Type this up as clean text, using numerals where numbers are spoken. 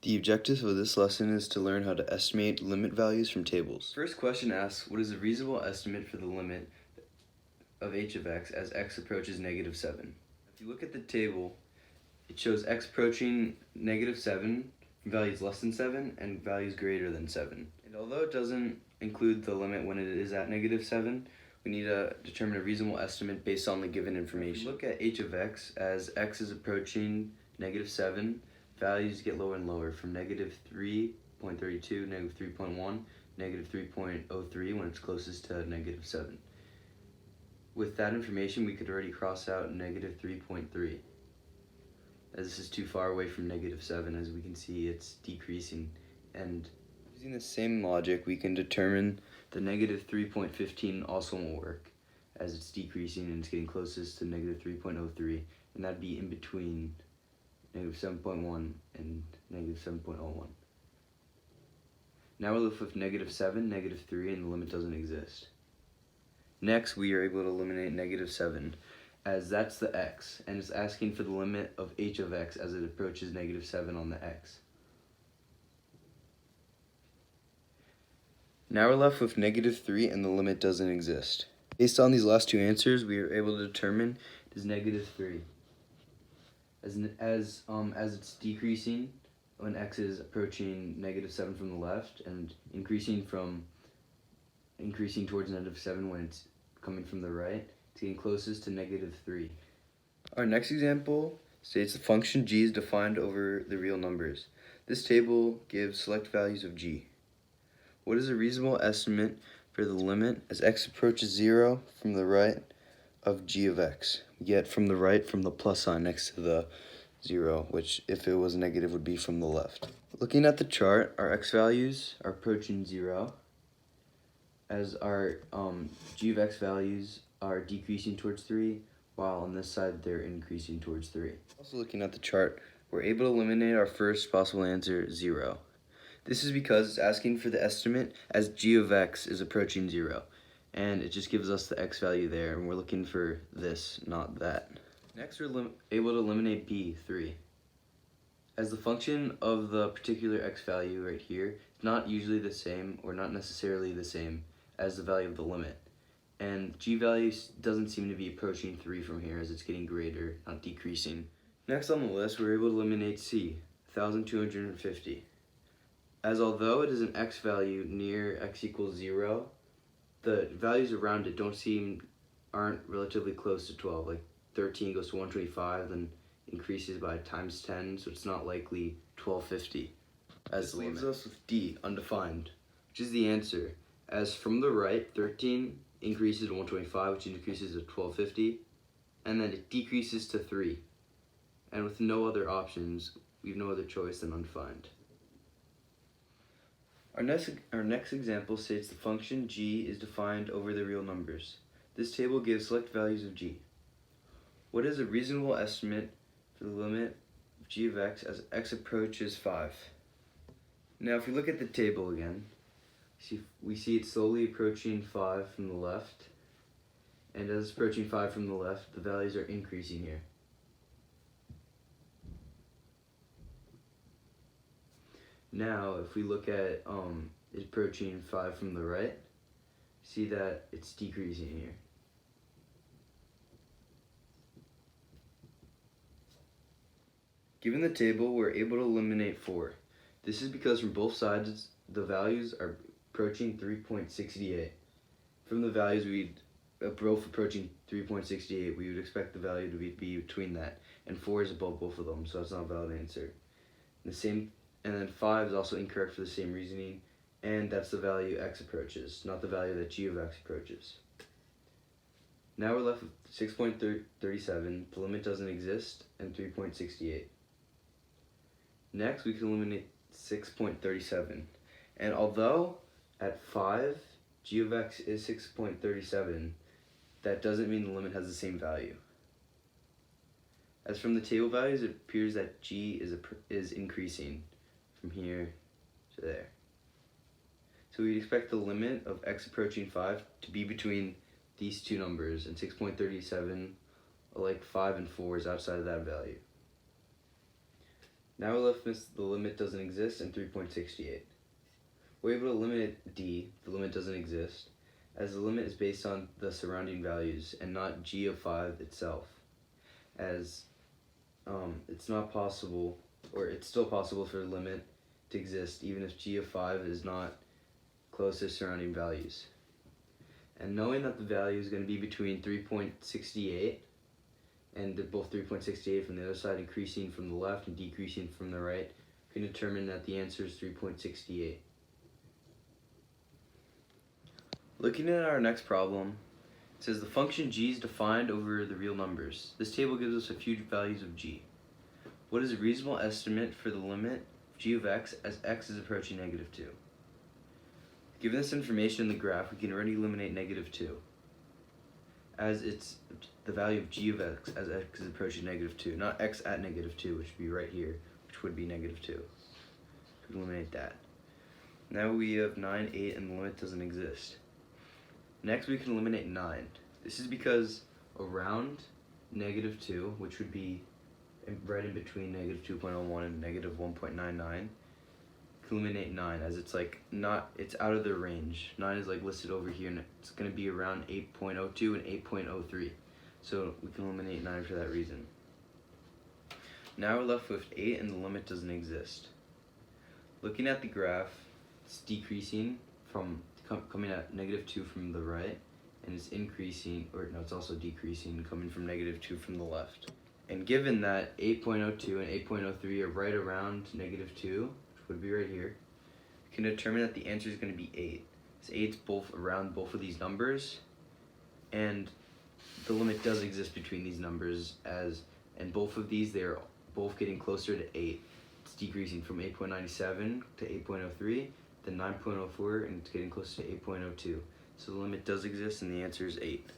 The objective of this lesson is to learn how to estimate limit values from tables. First question asks, what is a reasonable estimate for the limit of h of x as x approaches -7? If you look at the table, it shows x approaching -7 from values less than 7 and values greater than 7. And although it doesn't include the limit when it is at -7, we need to determine a reasonable estimate based on the given information. If you look at h of x as x is approaching -7, values get lower and lower from -3.32, -3.1, -3.03 when it's closest to -7. With that information, we could already cross out -3.3. As this is too far away from -7, as we can see it's decreasing. And using the same logic, we can determine the -3.15 also won't work, as it's decreasing and it's getting closest to -3.03, and that'd be in between -7.1 and -7.01. Now we're left with -7, -3, and the limit doesn't exist. Next, we are able to eliminate -7, as that's the x, and it's asking for the limit of h of x as it approaches -7 on the x. Now we're left with -3 and the limit doesn't exist. Based on these last two answers, we are able to determine it is -3. As it's decreasing when x is approaching -7 from the left and increasing towards -7 when it's coming from the right, it's getting closest to -3. Our next example states the function g is defined over the real numbers. This table gives select values of g. What is a reasonable estimate for the limit as x approaches 0 from the right of g of x? We get from the right from the plus sign next to the 0, which if it was negative would be from the left. Looking at the chart, our x values are approaching 0, as our g of x values are decreasing towards 3, while on this side they're increasing towards 3. Also looking at the chart, we're able to eliminate our first possible answer, 0. This is because it's asking for the estimate as g of x is approaching 0, and it just gives us the x value there, and we're looking for this, not that. Next, we're able to eliminate b, 3. As the function of the particular x value right here is not usually the same, or not necessarily the same, as the value of the limit. And g value doesn't seem to be approaching 3 from here, as it's getting greater, not decreasing. Next on the list, we're able to eliminate c, 1250. As although it is an x value near x equals 0, the values around it aren't relatively close to 12. Like 13 goes to 125, then increases by times 10, so it's not likely 1250 as the limit. This leaves us with d, undefined, which is the answer. As from the right, 13 increases to 125, which increases to 1250, and then it decreases to 3. And with no other options, we have no other choice than undefined. Our next example states the function g is defined over the real numbers. This table gives select values of g. What is a reasonable estimate for the limit of g of x as x approaches 5? Now if we look at the table again, we see it slowly approaching 5 from the left, and as it's approaching 5 from the left, the values are increasing here. Now, if we look at it approaching 5 from the right, see that it's decreasing here. Given the table, we're able to eliminate 4. This is because from both sides, the values are approaching 3.68. From the values both approaching 3.68, we would expect the value to be between that, and 4 is above both of them, so that's not a valid answer. And then 5 is also incorrect for the same reasoning, and that's the value x approaches, not the value that g of x approaches. Now we're left with 6.37, the limit doesn't exist, and 3.68. Next, we can eliminate 6.37, and although at 5, g of x is 6.37, that doesn't mean the limit has the same value. As from the table values, it appears that g is increasing from here to there. So we'd expect the limit of x approaching 5 to be between these two numbers, and 6.37, like 5 and 4 is outside of that value. Now we're left with the limit doesn't exist and 3.68. We're able to eliminate D, the limit doesn't exist, as the limit is based on the surrounding values and not g of 5 itself, as it's not possible, or it's still possible for the limit to exist even if g of 5 is not close to surrounding values. And knowing that the value is going to be between 3.68 and both 3.68 from the other side increasing from the left and decreasing from the right, we can determine that the answer is 3.68. Looking at our next problem, it says the function g is defined over the real numbers. This table gives us a few values of g. What is a reasonable estimate for the limit of g of x as x is approaching -2? Given this information in the graph, we can already eliminate -2, as it's the value of g of x as x is approaching -2, not x at -2, which would be right here, which would be -2. We can eliminate that. Now we have 9, 8, and the limit doesn't exist. Next we can eliminate 9. This is because around -2, which would be right in between -2.01 and -1.99, eliminate 9 as it's like not, it's out of the range. 9 is like listed over here and it's going to be around 8.02 and 8.03. So we can eliminate 9 for that reason. Now we're left with 8 and the limit doesn't exist. Looking at the graph, it's decreasing from coming at -2 from the right, and it's increasing, or no, it's also decreasing coming from -2 from the left. And given that 8.02 and 8.03 are right around -2, which would be right here, we can determine that the answer is going to be 8. So 8's both around both of these numbers, and the limit does exist between these numbers, and both of these, they're both getting closer to 8. It's decreasing from 8.97 to 8.03, then 9.04, and it's getting close to 8.02. So the limit does exist and the answer is 8.